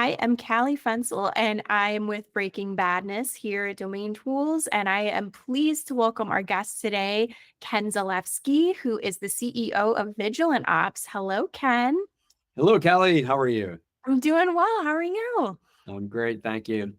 I am Callie Fensel, and I am with Breaking Badness here at Domain Tools. And I am pleased to welcome our guest today, Ken Zalevsky, who is the CEO of Vigilant Ops. Hello, Ken. Hello, Callie. How are you? I'm doing well. How are you? I'm great. Thank you.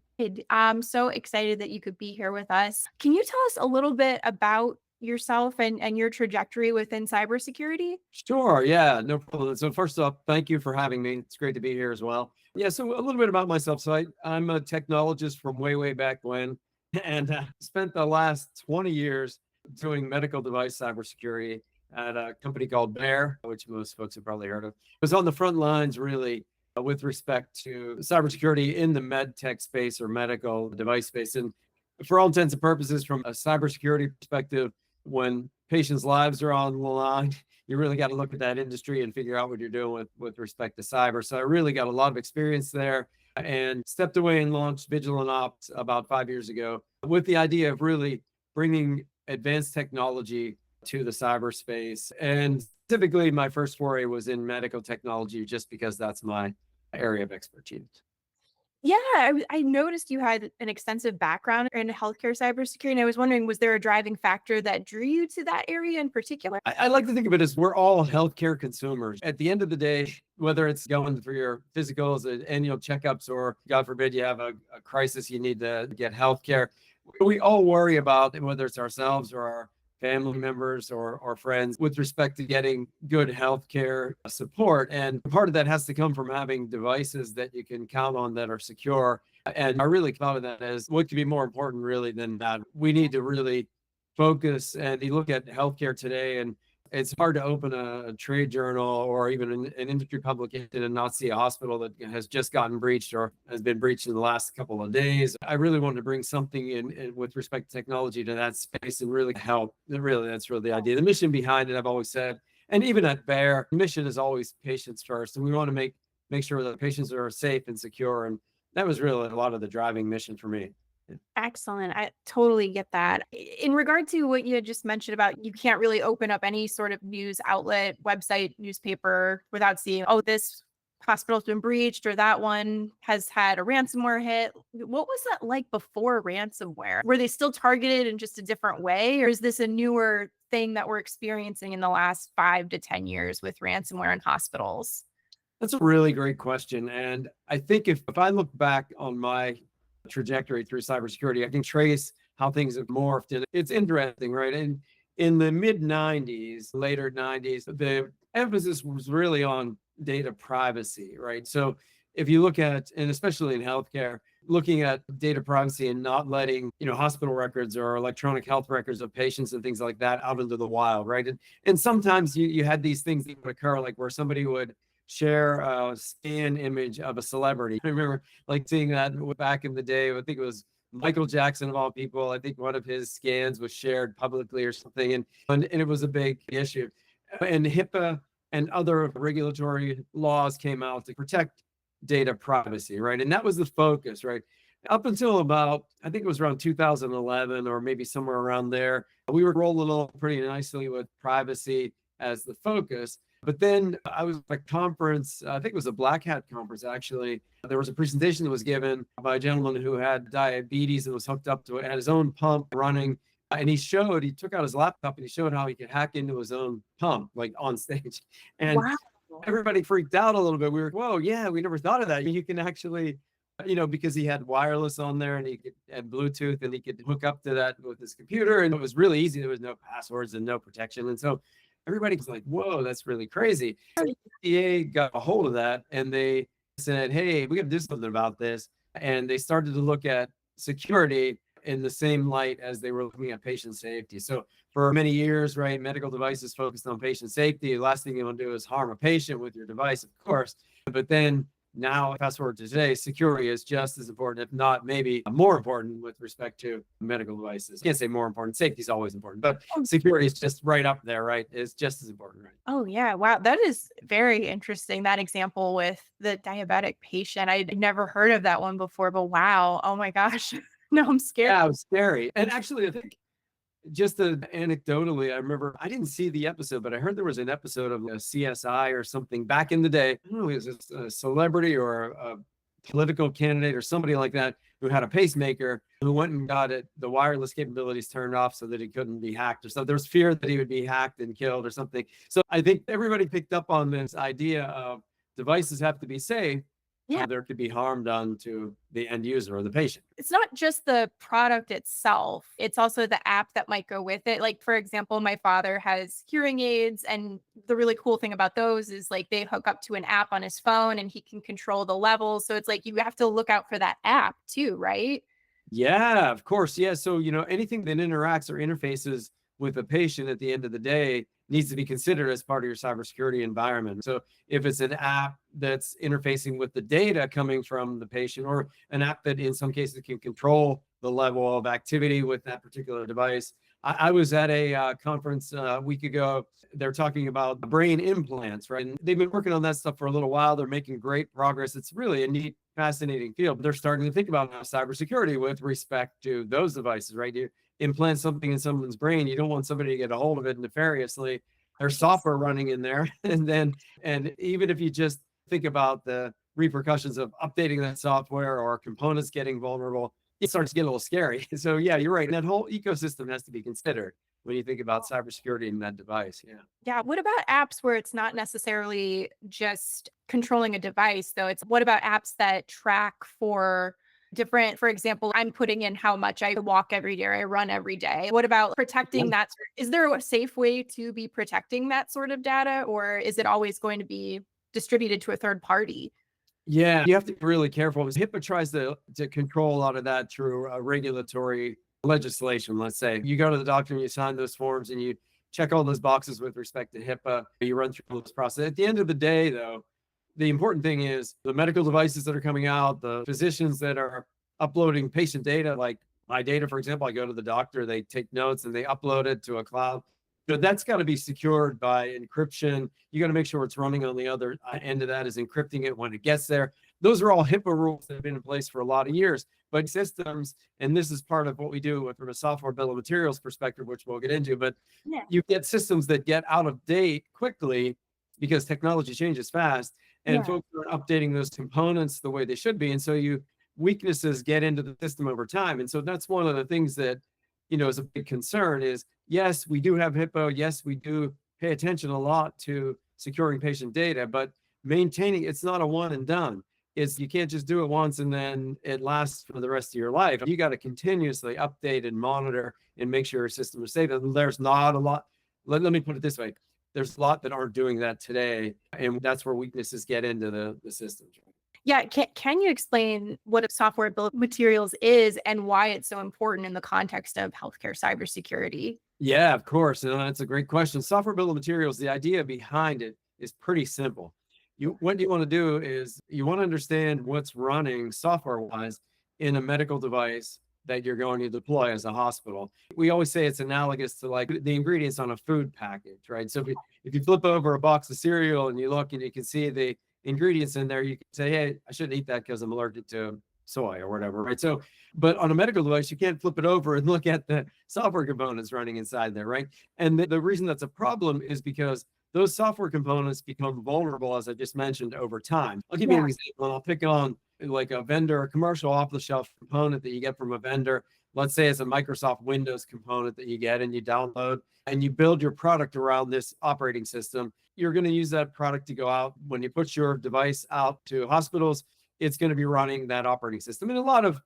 I'm so excited that you could be here with us. Can you tell us a little bit about yourself and your trajectory within cybersecurity? Sure. Yeah, no problem. So first off, thank you for having me. It's great to be here as well. Yeah, so a little bit about myself. I'm a technologist from way back when, and spent the last 20 years doing medical device cybersecurity at a company called Bear, which most folks have probably heard of. I was on the front lines really with respect to cybersecurity in the med tech space or medical device space. And for all intents and purposes, from a cybersecurity perspective, when patients' lives are on the line, you really got to look at that industry and figure out what you're doing with respect to cyber. So I really got a lot of experience there and stepped away and launched Vigilant Ops about 5 years ago with the idea of really bringing advanced technology to the cyberspace. And typically, my first foray was in medical technology just because that's my area of expertise. Yeah, I noticed you had an extensive background in healthcare cybersecurity, and I was wondering, was there a driving factor that drew you to that area in particular? I like to think of it as we're all healthcare consumers. At the end of the day, whether it's going for your physicals, annual checkups, or God forbid you have a crisis, you need to get healthcare. We all worry about whether it's ourselves or our family members or friends with respect to getting good healthcare support. And part of that has to come from having devices that you can count on that are secure. And I really thought of that as what could be more important really than that. We need to really focus. And you look at healthcare today, and it's hard to open a trade journal or even an industry publication and not see a hospital that has just gotten breached or has been breached in the last couple of days. I really wanted to bring something in with respect to technology to that space and really help. Really, that's really the idea. The mission behind it, I've always said, and even at Bear, the mission is always patients first, and we want to make sure that patients are safe and secure. And that was really a lot of the driving mission for me. Excellent. I totally get that. In regard to what you had just mentioned about you can't really open up any sort of news outlet, website, newspaper without seeing, oh, this hospital's been breached or that one has had a ransomware hit. What was that like before ransomware? Were they still targeted in just a different way? Or is this a newer thing that we're experiencing in the last 5 to 10 years with ransomware in hospitals? That's a really great question. And I think if I look back on my trajectory through cybersecurity, I can trace how things have morphed. And it's interesting, right? And in the mid 90s, later 90s, the emphasis was really on data privacy, right? So if you look at, and especially in healthcare, looking at data privacy and not letting, hospital records or electronic health records of patients and things like that out into the wild, right? And sometimes you had these things that would occur, like where somebody would share a scan image of a celebrity. I remember like seeing that back in the day. I think it was Michael Jackson of all people. I think one of his scans was shared publicly or something, and it was a big issue. And HIPAA and other regulatory laws came out to protect data privacy, right? And that was the focus, right? Up until about, I think it was around 2011 or maybe somewhere around there, we were rolling along pretty nicely with privacy as the focus. But then I was at a conference, I think it was a Black Hat conference actually. There was a presentation that was given by a gentleman who had diabetes and was hooked up to it, had his own pump running. And he took out his laptop and he showed how he could hack into his own pump, like on stage. And Wow. everybody freaked out a little bit. We were, whoa, yeah, we never thought of that. You can actually, because he had wireless on there and he could had Bluetooth and he could hook up to that with his computer. And it was really easy. There was no passwords and no protection. And so everybody was like, whoa, that's really crazy. So the FDA got a hold of that and they said, hey, we got to do something about this. And they started to look at security in the same light as they were looking at patient safety. So for many years, right, medical devices focused on patient safety. The last thing you want to do is harm a patient with your device, of course. But then now, fast forward to today, security is just as important, if not maybe more important with respect to medical devices. I can't say more important. Safety is always important, but security is just right up there, right? It's just as important, right? Oh, yeah. Wow. That is very interesting. That example with the diabetic patient. I'd never heard of that one before, but wow. Oh my gosh. No, I'm scared. Yeah, it was scary. And actually, I think just anecdotally, I remember I didn't see the episode, but I heard there was an episode of a CSI or something back in the day. I don't know, it was a celebrity or a political candidate or somebody like that who had a pacemaker who went and got it, the wireless capabilities turned off so that he couldn't be hacked or something. There was fear that he would be hacked and killed or something. So I think everybody picked up on this idea of devices have to be safe. Yeah. There could be harm done to the end user or the patient. It's not just the product itself, it's also the app that might go with it. Like, for example, my father has hearing aids, and the really cool thing about those is like they hook up to an app on his phone and he can control the levels. So it's like you have to look out for that app too, right? Yeah, of course. Yeah. So, anything that interacts or interfaces with a patient at the end of the day needs to be considered as part of your cybersecurity environment. So, if it's an app that's interfacing with the data coming from the patient, or an app that in some cases can control the level of activity with that particular device. I was at a conference a week ago. They're talking about brain implants, right? And they've been working on that stuff for a little while. They're making great progress. It's really a neat, fascinating field. They're starting to think about now cybersecurity with respect to those devices, right? You implant something in someone's brain, you don't want somebody to get a hold of it nefariously. There's software running in there. And even if you just think about the repercussions of updating that software or components getting vulnerable, it starts to get a little scary. So yeah, you're right. That whole ecosystem has to be considered when you think about cybersecurity in that device. Yeah. Yeah. What about apps where it's not necessarily just controlling a device, though? It's what about apps that track for different, for example, I'm putting in how much I walk every day or I run every day. What about protecting that? Is there a safe way to be protecting that sort of data, or is it always going to be distributed to a third party? Yeah, you have to be really careful because HIPAA tries to control a lot of that through regulatory legislation. Let's say you go to the doctor and you sign those forms and you check all those boxes with respect to HIPAA. You run through this process. At the end of the day, though, the important thing is the medical devices that are coming out, the physicians that are uploading patient data, like my data, for example. I go to the doctor, they take notes and they upload it to a cloud. But that's got to be secured by encryption. You got to make sure it's running on the other end of that is encrypting it when it gets there. Those are all HIPAA rules that have been in place for a lot of years. But systems, and this is part of what we do from a software bill of materials perspective, which we'll get into, but Yeah. you get systems that get out of date quickly because technology changes fast, and Yeah. folks are updating those components the way they should be. And so weaknesses get into the system over time. And so that's one of the things that, is a big concern is, yes, we do have HIPAA. Yes, we do pay attention a lot to securing patient data, but maintaining it's not a one and done. You can't just do it once and then it lasts for the rest of your life. You got to continuously update and monitor and make sure your system is safe. And there's not a lot. Let me put it this way. There's a lot that aren't doing that today. And that's where weaknesses get into the systems. Yeah. Can you explain what a software bill of materials is and why it's so important in the context of healthcare cybersecurity? Yeah, of course. And that's a great question. Software bill of materials, the idea behind it is pretty simple. What you want to do is you want to understand what's running software wise in a medical device that you're going to deploy as a hospital. We always say it's analogous to like the ingredients on a food package, right? So if you flip over a box of cereal and you look and you can see the ingredients in there, you can say, hey, I shouldn't eat that because I'm allergic to soy or whatever, right? So, but on a medical device, you can't flip it over and look at the software components running inside there, right? And the reason that's a problem is because those software components become vulnerable, as I just mentioned, over time. I'll give you an example, and I'll pick on like a vendor, a commercial off-the-shelf component that you get from a vendor. Let's say it's a Microsoft Windows component that you get and you download and you build your product around this operating system. You're going to use that product to go out. When you put your device out to hospitals, it's going to be running that operating system. And a lot of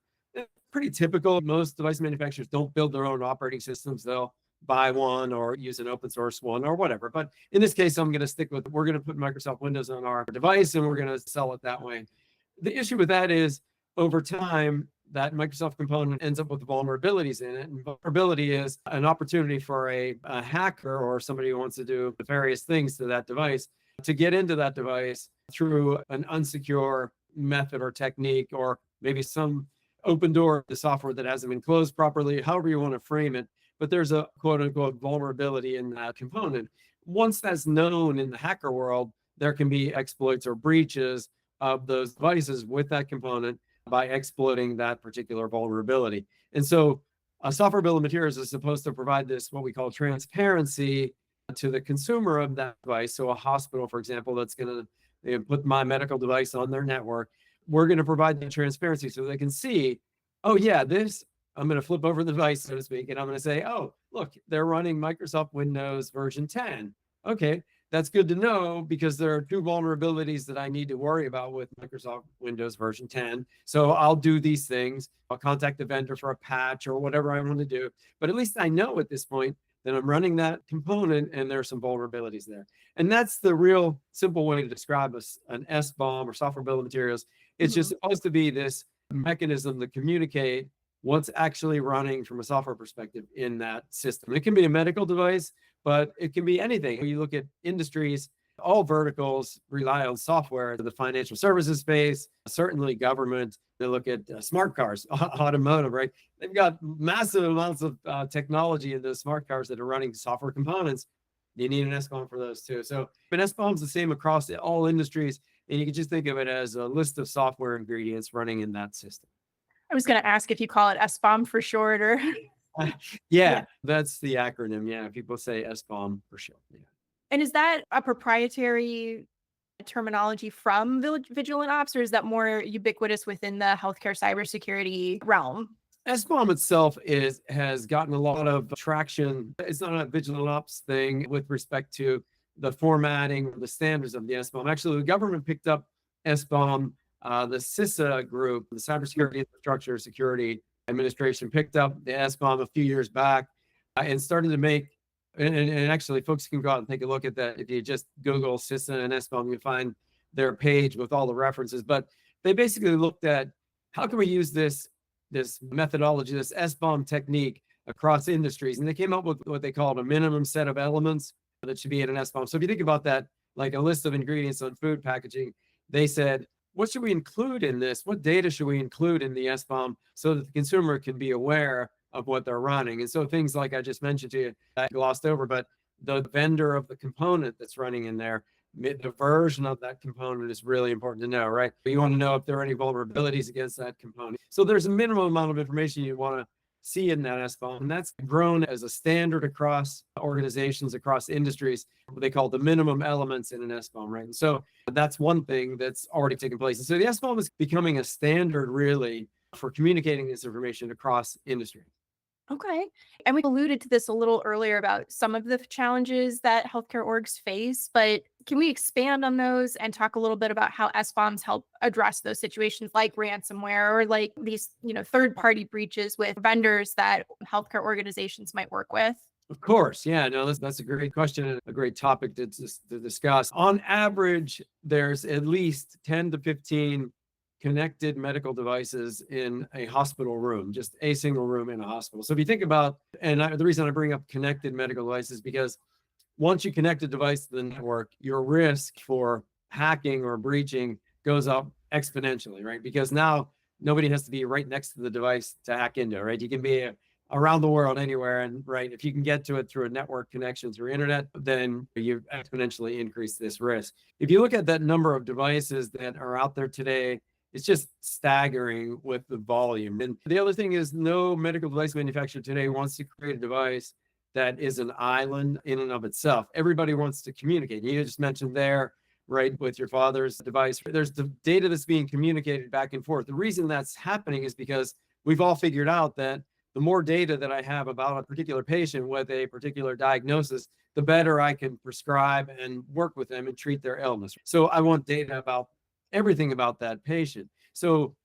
pretty typical, most device manufacturers don't build their own operating systems. They'll buy one or use an open source one or whatever. But in this case, I'm going to stick with, we're going to put Microsoft Windows on our device and we're going to sell it that way. The issue with that is over time, that Microsoft component ends up with vulnerabilities in it. And vulnerability is an opportunity for a hacker or somebody who wants to do nefarious things to that device to get into that device through an unsecure method or technique, or maybe some open door to software that hasn't been closed properly, however you want to frame it. But there's a quote unquote vulnerability in that component. Once that's known in the hacker world, there can be exploits or breaches of those devices with that component by exploiting that particular vulnerability. And so a software bill of materials is supposed to provide this, what we call transparency to the consumer of that device. So a hospital, for example, that's going to put my medical device on their network. we're going to provide the transparency so they can see, oh yeah, this, I'm going to flip over the device, so to speak, and I'm going to say, oh, look, they're running Microsoft Windows version 10. Okay, that's good to know because there are two vulnerabilities that I need to worry about with Microsoft Windows version 10. So I'll do these things. I'll contact the vendor for a patch or whatever I want to do. But at least I know at this point that I'm running that component and there are some vulnerabilities there. And that's the real simple way to describe an SBOM or software bill of materials. It's just supposed to be this mechanism to communicate what's actually running from a software perspective in that system. It can be a medical device, but it can be anything. When you look at industries, all verticals rely on software. The financial services space, certainly government. They look at smart cars, automotive, right? They've got massive amounts of technology in those smart cars that are running software components. You need an SBOM for those too. So an SBOM is the same across all industries. And you can just think of it as a list of software ingredients running in that system. I was going to ask if you call it SBOM for short or. Yeah, that's the acronym. Yeah, people say SBOM for sure. Yeah. And is that a proprietary terminology from Vigilant Ops, or is that more ubiquitous within the healthcare cybersecurity realm? SBOM itself has gotten a lot of traction. It's not a Vigilant Ops thing with respect to the formatting or the standards of the SBOM. Actually, the government picked up SBOM. The CISA group, the Cybersecurity Infrastructure Security Administration, picked up the SBOM a few years back and started to make, and actually folks can go out and take a look at that. If you just Google CISA and SBOM, you find their page with all the references. But they basically looked at how can we use this methodology, this SBOM technique across industries. And they came up with what they called a minimum set of elements that should be in an SBOM. So if you think about that, like a list of ingredients on food packaging, they said, what should we include in this? What data should we include in the SBOM so that the consumer can be aware of what they're running? And so things like I just mentioned to you, I glossed over, but the vendor of the component that's running in there, the version of that component is really important to know, right? You want to know if there are any vulnerabilities against that component. So there's a minimum amount of information you want to see in that SBOM, and that's grown as a standard across organizations, across industries, what they call the minimum elements in an SBOM, right? And so that's one thing that's already taken place. And so the SBOM is becoming a standard really for communicating this information across industry. Okay. And we alluded to this a little earlier about some of the challenges that healthcare orgs face, but can we expand on those and talk a little bit about how SBOMs help address those situations like ransomware or like these, third-party breaches with vendors that healthcare organizations might work with? Of course. Yeah, no, that's a great question and a great topic to discuss. On average, there's at least 10 to 15 connected medical devices in a hospital room, just a single room in a hospital. So if you think about, the reason I bring up connected medical devices, because once you connect a device to the network, your risk for hacking or breaching goes up exponentially, right? Because now nobody has to be right next to the device to hack into, right? You can be around the world anywhere, and right, if you can get to it through a network connection through internet, then you exponentially increase this risk. If you look at that number of devices that are out there today, it's just staggering with the volume. And the other thing is no medical device manufacturer today wants to create a device that is an island in and of itself. Everybody wants to communicate. You just mentioned there, right, with your father's device, there's the data that's being communicated back and forth. The reason that's happening is because we've all figured out that the more data that I have about a particular patient with a particular diagnosis, the better I can prescribe and work with them and treat their illness. So I want data about everything about that patient. So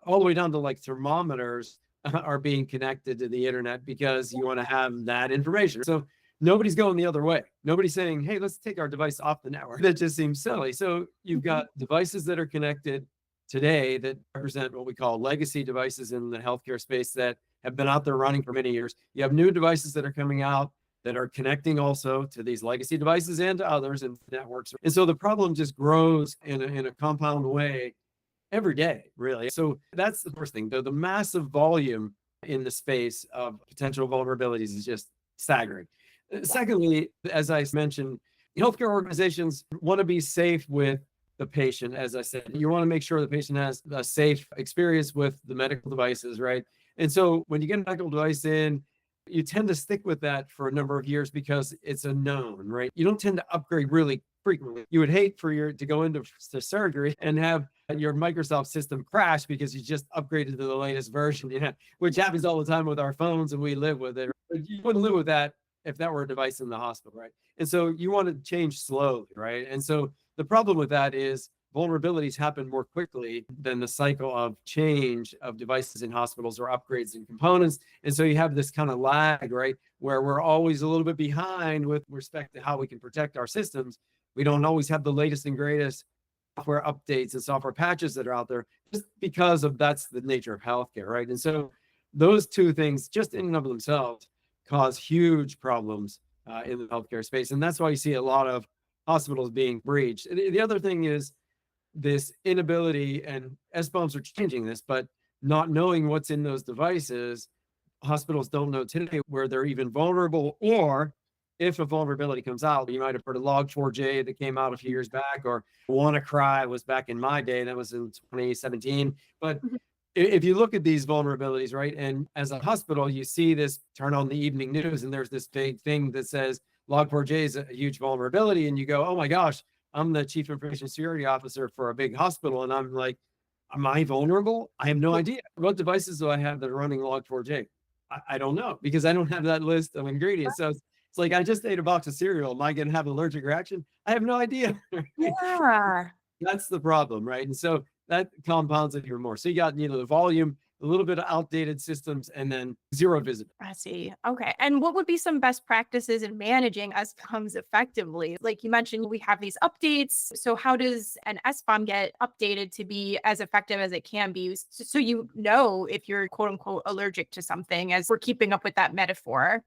all the way down to like thermometers are being connected to the internet because you want to have that information. So nobody's going the other way. Nobody's saying, hey, let's take our device off the network. That just seems silly. So you've got devices that are connected today that represent what we call legacy devices in the healthcare space that have been out there running for many years. You have new devices that are coming out that are connecting also to these legacy devices and to others and networks. And so the problem just grows in a compound way every day, really. So that's the first thing. The massive volume in the space of potential vulnerabilities is just staggering. Secondly, as I mentioned, healthcare organizations want to be safe with the patient. As I said, you want to make sure the patient has a safe experience with the medical devices, right? And so when you get a medical device in, you tend to stick with that for a number of years because it's a known, right? You don't tend to upgrade really frequently. You would hate for to go into surgery and have your Microsoft system crash because you just upgraded to the latest version, which happens all the time with our phones and we live with it. But you wouldn't live with that if that were a device in the hospital, right? And so you want to change slowly, right? And so the problem with that is vulnerabilities happen more quickly than the cycle of change of devices in hospitals or upgrades and components. And so you have this kind of lag, right? Where we're always a little bit behind with respect to how we can protect our systems. We don't always have the latest and greatest software updates and software patches that are out there just because of that's the nature of healthcare, right? And so those two things just in and of themselves cause huge problems in the healthcare space. And that's why you see a lot of hospitals being breached. The other thing is this inability, and SBOMs are changing this, but not knowing what's in those devices. Hospitals don't know today where they're even vulnerable, or if a vulnerability comes out. You might have heard of Log4j that came out a few years back, or WannaCry was back in my day, that was in 2017. But Mhm. if you look at these vulnerabilities, right, and as a hospital, you see this, turn on the evening news, and there's this big thing that says Log4j is a huge vulnerability, and you go, oh my gosh, I'm the chief information security officer for a big hospital, and I'm like, am I vulnerable? I have no idea. What devices do I have that are running Log4j? I don't know, because I don't have that list of ingredients. So it's like I just ate a box of cereal. Am I going to have an allergic reaction? I have no idea. Yeah. That's the problem, right? And so that compounds it even more. So you got, the volume, a little bit of outdated systems, and then zero visibility. I see. Okay. And what would be some best practices in managing SBOMs effectively? Like you mentioned, we have these updates. So how does an SBOM get updated to be as effective as it can be? So you know if you're quote unquote allergic to something, as we're keeping up with that metaphor.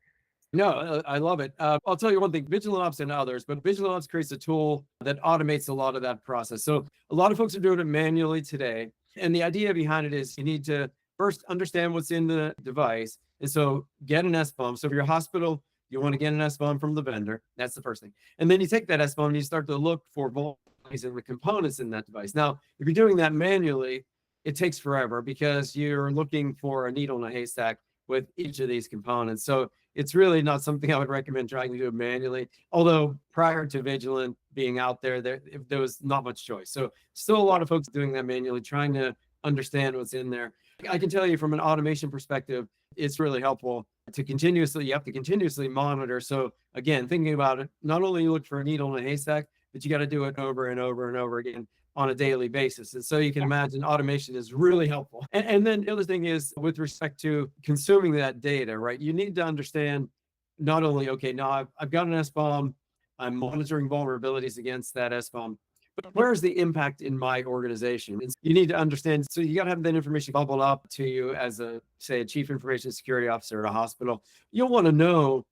No, I love it. I'll tell you one thing, Vigilant Ops and others, but Vigilant Ops creates a tool that automates a lot of that process. So a lot of folks are doing it manually today. And the idea behind it is you need to first understand what's in the device. And so get an SBOM. So if you're a hospital, you want to get an SBOM from the vendor. That's the first thing. And then you take that SBOM and you start to look for vulnerabilities in the components in that device. Now, if you're doing that manually, it takes forever because you're looking for a needle in a haystack with each of these components. So it's really not something I would recommend trying to do manually. Although prior to Vigilant being out there was not much choice. So still a lot of folks doing that manually, trying to understand what's in there. I can tell you from an automation perspective, it's really helpful to you have to continuously monitor. So again, thinking about it, not only you look for a needle in a haystack, but you got to do it over and over and over again on a daily basis. And so you can imagine automation is really helpful. And then the other thing is with respect to consuming that data, right? You need to understand not only, okay, now I've got an SBOM, I'm monitoring vulnerabilities against that SBOM, but where's the impact in my organization? And you need to understand, so you got to have that information bubbled up to you as say, a chief information security officer at a hospital. You'll want to know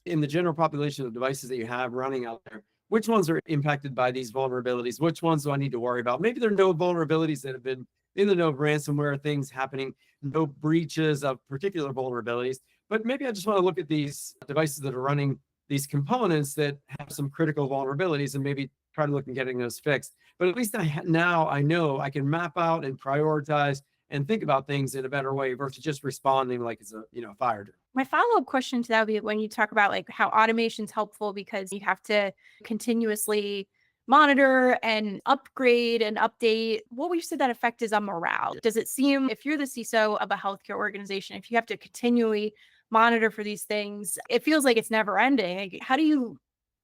in the general population of devices that you have running out there, which ones are impacted by these vulnerabilities? Which ones do I need to worry about? Maybe there are no vulnerabilities that have been, maybe there are no ransomware things happening, no breaches of particular vulnerabilities, but maybe I just want to look at these devices that are running these components that have some critical vulnerabilities and maybe try to look at getting those fixed. But at least now I know I can map out and prioritize and think about things in a better way versus just responding like it's a fire drill. My follow-up question to that would be when you talk about like how automation's helpful because you have to continuously monitor and upgrade and update. What would you say that effect is on morale? Does it seem, if you're the CISO of a healthcare organization, if you have to continually monitor for these things, it feels like it's never ending. Like, how do you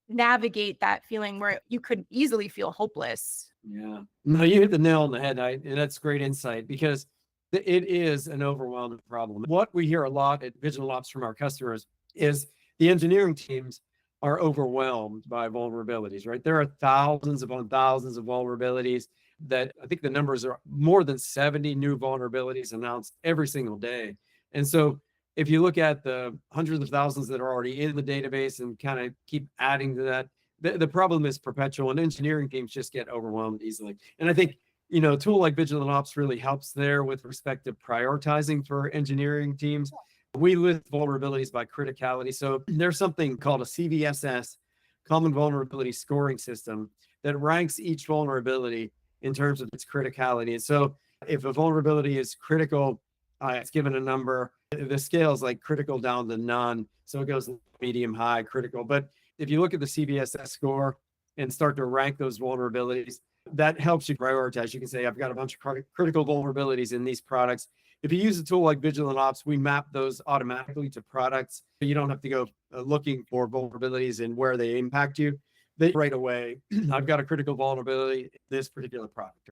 navigate that feeling where you could easily feel hopeless? Yeah. No, you hit the nail on the head. And that's great insight because it is an overwhelming problem. What we hear a lot at Vigilant Ops from our customers is the engineering teams are overwhelmed by vulnerabilities, right? There are thousands upon thousands of vulnerabilities that I think the numbers are more than 70 new vulnerabilities announced every single day. And so if you look at the hundreds of thousands that are already in the database and kind of keep adding to that, the problem is perpetual, and engineering teams just get overwhelmed easily. And I think, a tool like Vigilant Ops really helps there with respect to prioritizing for engineering teams. We list vulnerabilities by criticality. So there's something called a CVSS, Common Vulnerability Scoring System, that ranks each vulnerability in terms of its criticality. And so if a vulnerability is critical, it's given a number. The scale is like critical down to none. So it goes medium, high, critical. But if you look at the CVSS score, and start to rank those vulnerabilities. That helps you prioritize. You can say, I've got a bunch of critical vulnerabilities in these products. If you use a tool like Vigilant Ops, we map those automatically to products. You don't have to go looking for vulnerabilities and where they impact you. They right away, I've got a critical vulnerability in this particular product.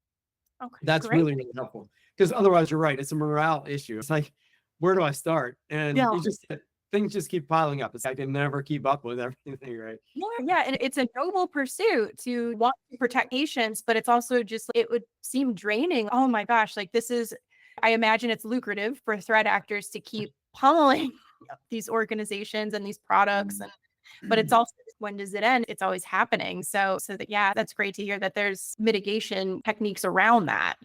Okay, That's great. really, really helpful, because otherwise you're right. It's a morale issue. It's like, where do I start? And Yeah. you just, things just keep piling up. It's like I can never keep up with everything, right? Yeah, and it's a noble pursuit to want to protect patients, but it's also just it would seem draining. Oh my gosh, like this is I imagine it's lucrative for threat actors to keep pummeling these organizations and these products and but it's also when does it end? It's always happening. So that yeah, that's great to hear that there's mitigation techniques around that.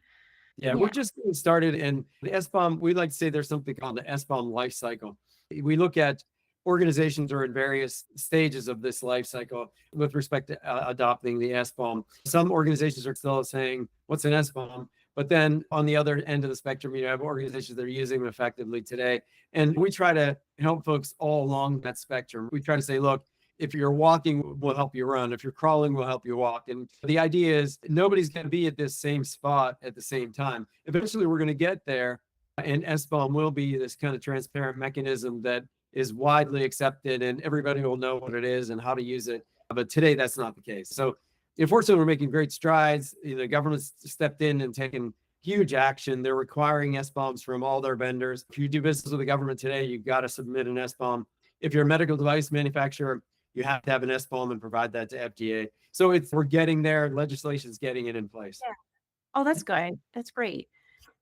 Yeah, Yeah. we're just getting started. And the SBOM, we like to say there's something called the SBOM life cycle. We look at organizations are in various stages of this life cycle with respect to adopting the SBOM. Some organizations are still saying, what's an SBOM? But then on the other end of the spectrum, you have organizations that are using them effectively today. And we try to help folks all along that spectrum. We try to say, look, if you're walking, we'll help you run. If you're crawling, we'll help you walk. And the idea is nobody's going to be at this same spot at the same time. Eventually, we're going to get there, and SBOM will be this kind of transparent mechanism that is widely accepted, and everybody will know what it is and how to use it. But today, that's not the case. So, unfortunately, we're making great strides. The government's stepped in and taken huge action. They're requiring SBOMs from all their vendors. If you do business with the government today, you've got to submit an SBOM. If you're a medical device manufacturer, you have to have an SBOM and provide that to FDA. So we're getting there. Legislation's getting it in place. Yeah. Oh, that's good. That's great.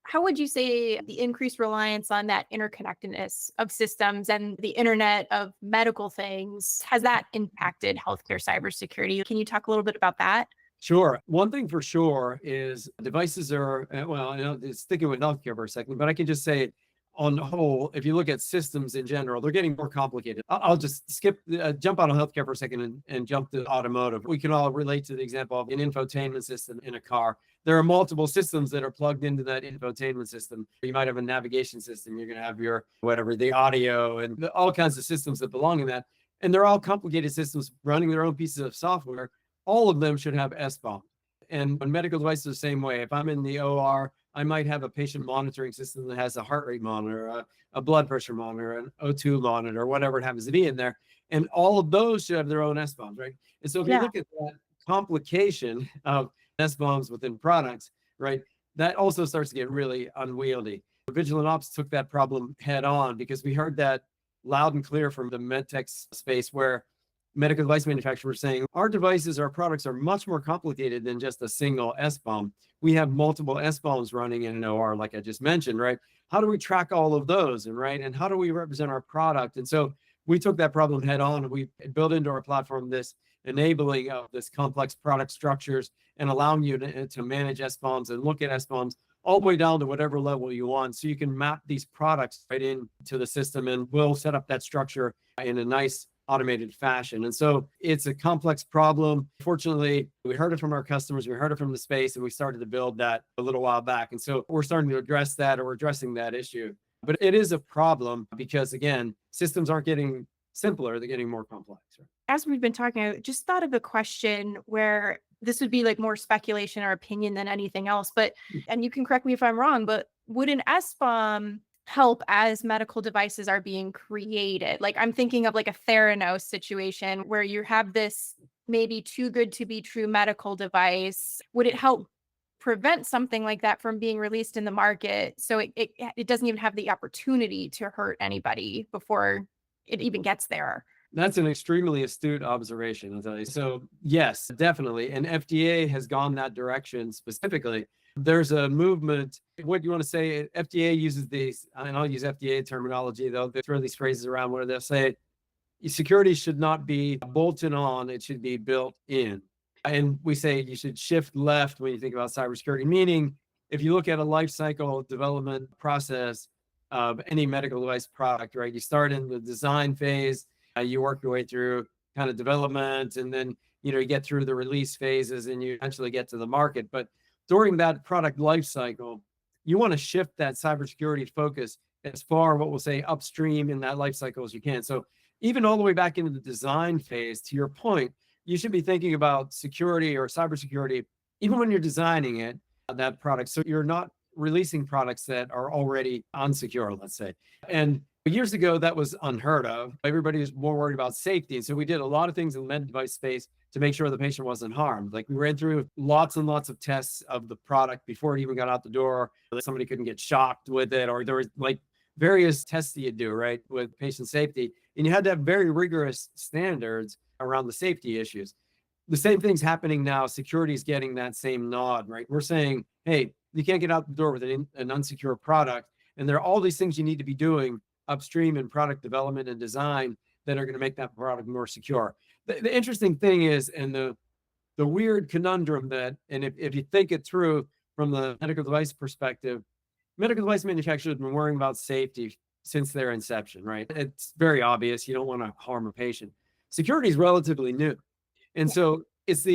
How would you say the increased reliance on that interconnectedness of systems and the internet of medical things has that impacted healthcare cybersecurity? Can you talk a little bit about that? Sure. One thing for sure is devices are, well, sticking with healthcare for a second, but I can just say on the whole, if you look at systems in general, they're getting more complicated. I'll just jump out of healthcare for a second and jump to automotive. We can all relate to the example of an infotainment system in a car. There are multiple systems that are plugged into that infotainment system. You might have a navigation system. You're going to have your whatever, the audio and all kinds of systems that belong in that. And they're all complicated systems running their own pieces of software. All of them should have SBOM. And on medical devices, the same way. If I'm in the OR, I might have a patient monitoring system that has a heart rate monitor, a blood pressure monitor, an O2 monitor, whatever it happens to be in there. And all of those should have their own SBOMs, right? And so if you look at that complication of SBOMs within products, right, that also starts to get really unwieldy. Vigilant Ops took that problem head on because we heard that loud and clear from the medtech space where medical device manufacturers saying our devices, our products are much more complicated than just a single SBOM. We have multiple SBOMs running in an OR, like I just mentioned, right? How do we track all of those, and right? And how do we represent our product? And so we took that problem head on, and we built into our platform this enabling of this complex product structures and allowing you to manage SBOMs and look at SBOMs all the way down to whatever level you want. So you can map these products right into the system, and we'll set up that structure in a nice automated fashion. And so it's a complex problem. Fortunately, we heard it from our customers, we heard it from the space, and we started to build that a little while back. And so we're starting to address that, or we're addressing that issue. But it is a problem because, again, systems aren't getting simpler, they're getting more complex. Right? As we've been talking, I just thought of a question where this would be like more speculation or opinion than anything else. But, and you can correct me if I'm wrong, but would an SBOM help as medical devices are being created? Like I'm thinking of like a Theranos situation where you have this maybe too good to be true medical device. Would it help prevent something like that from being released in the market so it doesn't even have the opportunity to hurt anybody before it even gets there? That's an extremely astute observation, I'll tell you. So yes, definitely. And FDA has gone that direction specifically. There's a movement. What you want to say, FDA uses these, and I'll use FDA terminology, they'll throw these phrases around where they'll say, security should not be bolted on, it should be built in. And we say you should shift left when you think about cybersecurity, meaning if you look at a life cycle development process of any medical device product, right? You start in the design phase, you work your way through kind of development, and then you get through the release phases, and you eventually get to the market. But during that product life cycle, you want to shift that cybersecurity focus as far, what we'll say, upstream in that life cycle as you can. So even all the way back into the design phase, to your point, you should be thinking about security or cybersecurity, even when you're designing it, that product. So you're not releasing products that are already unsecure, let's say. And years ago, that was unheard of. Everybody was more worried about safety. And so we did a lot of things in the med device space to make sure the patient wasn't harmed. Like we ran through lots and lots of tests of the product before it even got out the door. Somebody couldn't get shocked with it, or there was like various tests that you do, right, with patient safety. And you had to have very rigorous standards around the safety issues. The same thing's happening now. Security is getting that same nod, right? We're saying, hey, you can't get out the door with an unsecure product. And there are all these things you need to be doing upstream in product development and design that are going to make that product more secure. The interesting thing is, and the weird conundrum that, and if you think it through from the medical device perspective, medical device manufacturers have been worrying about safety since their inception, right? It's very obvious. You don't want to harm a patient. Security is relatively new. And so it's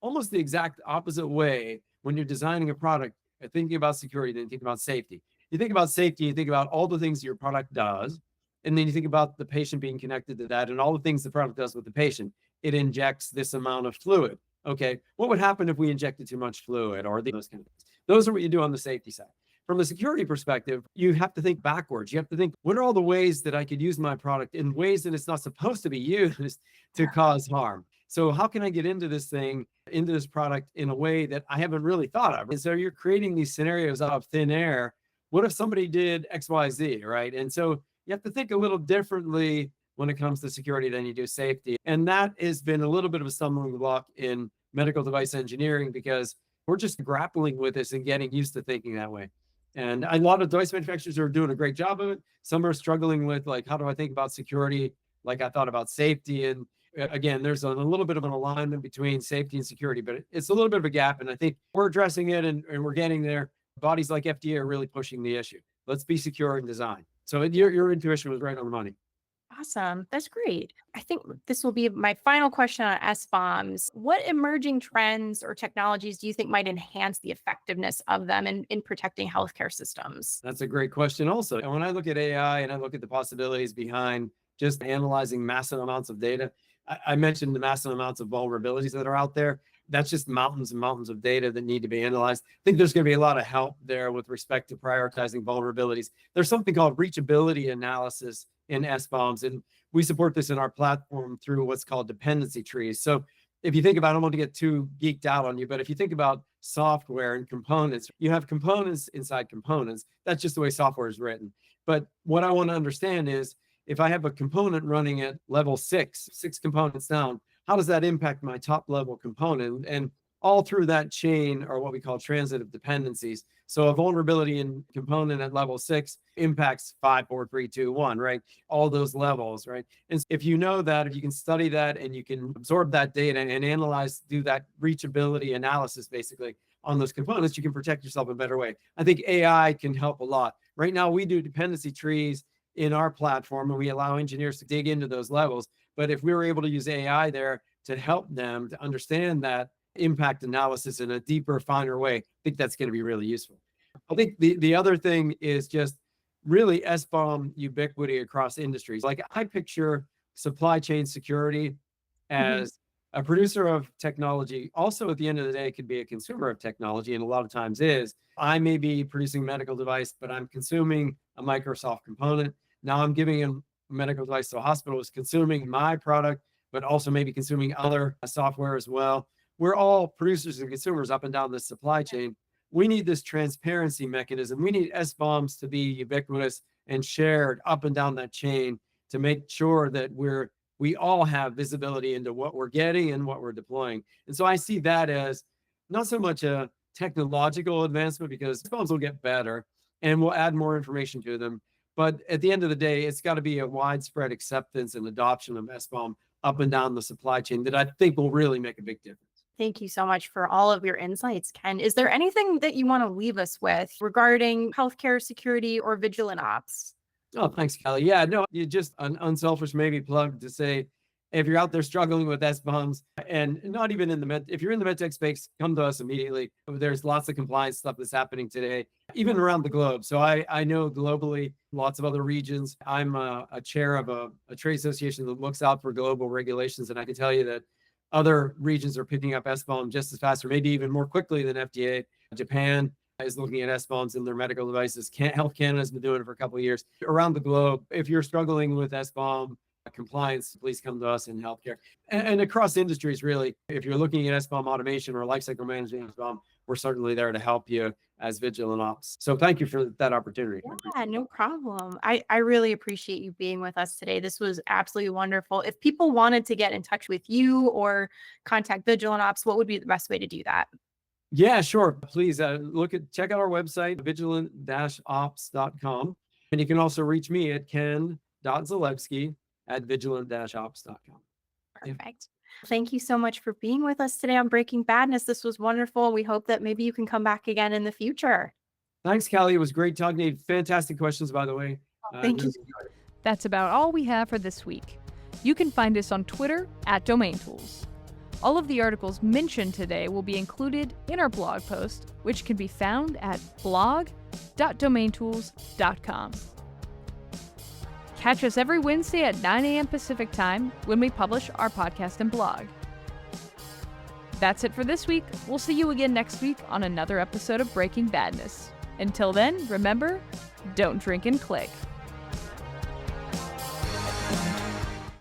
almost the exact opposite way when you're designing a product, thinking about security, then thinking about safety. You think about safety, you think about all the things your product does, and then you think about the patient being connected to that and all the things the product does with the patient. It injects this amount of fluid. Okay, what would happen if we injected too much fluid or those kind of things? Those are what you do on the safety side. From a security perspective, you have to think backwards. You have to think, what are all the ways that I could use my product in ways that it's not supposed to be used to cause harm? So how can I get into this product in a way that I haven't really thought of? And so you're creating these scenarios out of thin air. What if somebody did X, Y, Z, right? And so you have to think a little differently when it comes to security than you do safety. And that has been a little bit of a stumbling block in medical device engineering because we're just grappling with this and getting used to thinking that way. And a lot of device manufacturers are doing a great job of it. Some are struggling with like, how do I think about security like I thought about safety? And again, there's a little bit of an alignment between safety and security, but it's a little bit of a gap. And I think we're addressing it and we're getting there. Bodies like FDA are really pushing the issue. Let's be secure in design. So your intuition was right on the money. Awesome. That's great. I think this will be my final question on SBOMs. What emerging trends or technologies do you think might enhance the effectiveness of them in protecting healthcare systems? That's a great question also. And when I look at AI and I look at the possibilities behind just analyzing massive amounts of data, I mentioned the massive amounts of vulnerabilities that are out there. That's just mountains and mountains of data that need to be analyzed. I think there's going to be a lot of help there with respect to prioritizing vulnerabilities. There's something called reachability analysis in SBOMs, and we support this in our platform through what's called dependency trees. So if you think about, I don't want to get too geeked out on you, but if you think about software and components, you have components inside components. That's just the way software is written. But what I want to understand is, if I have a component running at level six components down, how does that impact my top level component? And all through that chain are what we call transitive dependencies. So a vulnerability in component at level 6 impacts 5, 4, 3, 2, 1, right? All those levels, right? And if you know that, if you can study that and you can absorb that data and analyze, do that reachability analysis basically on those components, you can protect yourself in a better way. I think AI can help a lot. Right now, we do dependency trees in our platform and we allow engineers to dig into those levels. But if we were able to use AI there to help them to understand that impact analysis in a deeper, finer way, I think that's going to be really useful. I think the other thing is just really SBOM ubiquity across industries. Like I picture supply chain security as a producer of technology. Also, at the end of the day, could be a consumer of technology, and a lot of times is. I may be producing a medical device, but I'm consuming a Microsoft component. Now I'm giving a medical device to a hospital is consuming my product, but also maybe consuming other software as well. We're all producers and consumers up and down the supply chain. We need this transparency mechanism. We need SBOMs to be ubiquitous and shared up and down that chain to make sure that we all have visibility into what we're getting and what we're deploying. And so I see that as not so much a technological advancement, because SBOMs will get better and we'll add more information to them. But at the end of the day, it's got to be a widespread acceptance and adoption of SBOM up and down the supply chain that I think will really make a big difference. Thank you so much for all of your insights, Ken. Is there anything that you want to leave us with regarding healthcare security or Vigilant Ops? Oh, thanks, Kelly. Yeah, no, you just an unselfish maybe plug to say, if you're out there struggling with SBOMs and not even in if you're in the medtech space, come to us immediately. There's lots of compliance stuff that's happening today, even around the globe. So I know globally, lots of other regions. I'm a chair of a trade association that looks out for global regulations. And I can tell you that Other regions are picking up SBOM just as fast, or maybe even more quickly than FDA. Japan is looking at SBOMs in their medical devices. Health Canada has been doing it for a couple of years. Around the globe, if you're struggling with SBOM compliance, please come to us in healthcare. And across industries, really, if you're looking at SBOM automation or lifecycle management SBOM, we're certainly there to help you as Vigilant Ops. So thank you for that opportunity. Yeah, no problem. I really appreciate you being with us today. This was absolutely wonderful. If people wanted to get in touch with you or contact Vigilant Ops, what would be the best way to do that? Yeah, sure. Please check out our website, vigilant-ops.com. And you can also reach me at ken.zalevsky@vigilant-ops.com. Perfect. Thank you so much for being with us today on Breaking Badness. This was wonderful. We hope that maybe you can come back again in the future. Thanks, Callie. It was great talking to you. Fantastic questions, by the way. Thank you. That's about all we have for this week. You can find us on Twitter @DomainTools. All of the articles mentioned today will be included in our blog post, which can be found at blog.domaintools.com. Catch us every Wednesday at 9 a.m. Pacific Time when we publish our podcast and blog. That's it for this week. We'll see you again next week on another episode of Breaking Badness. Until then, remember, don't drink and click.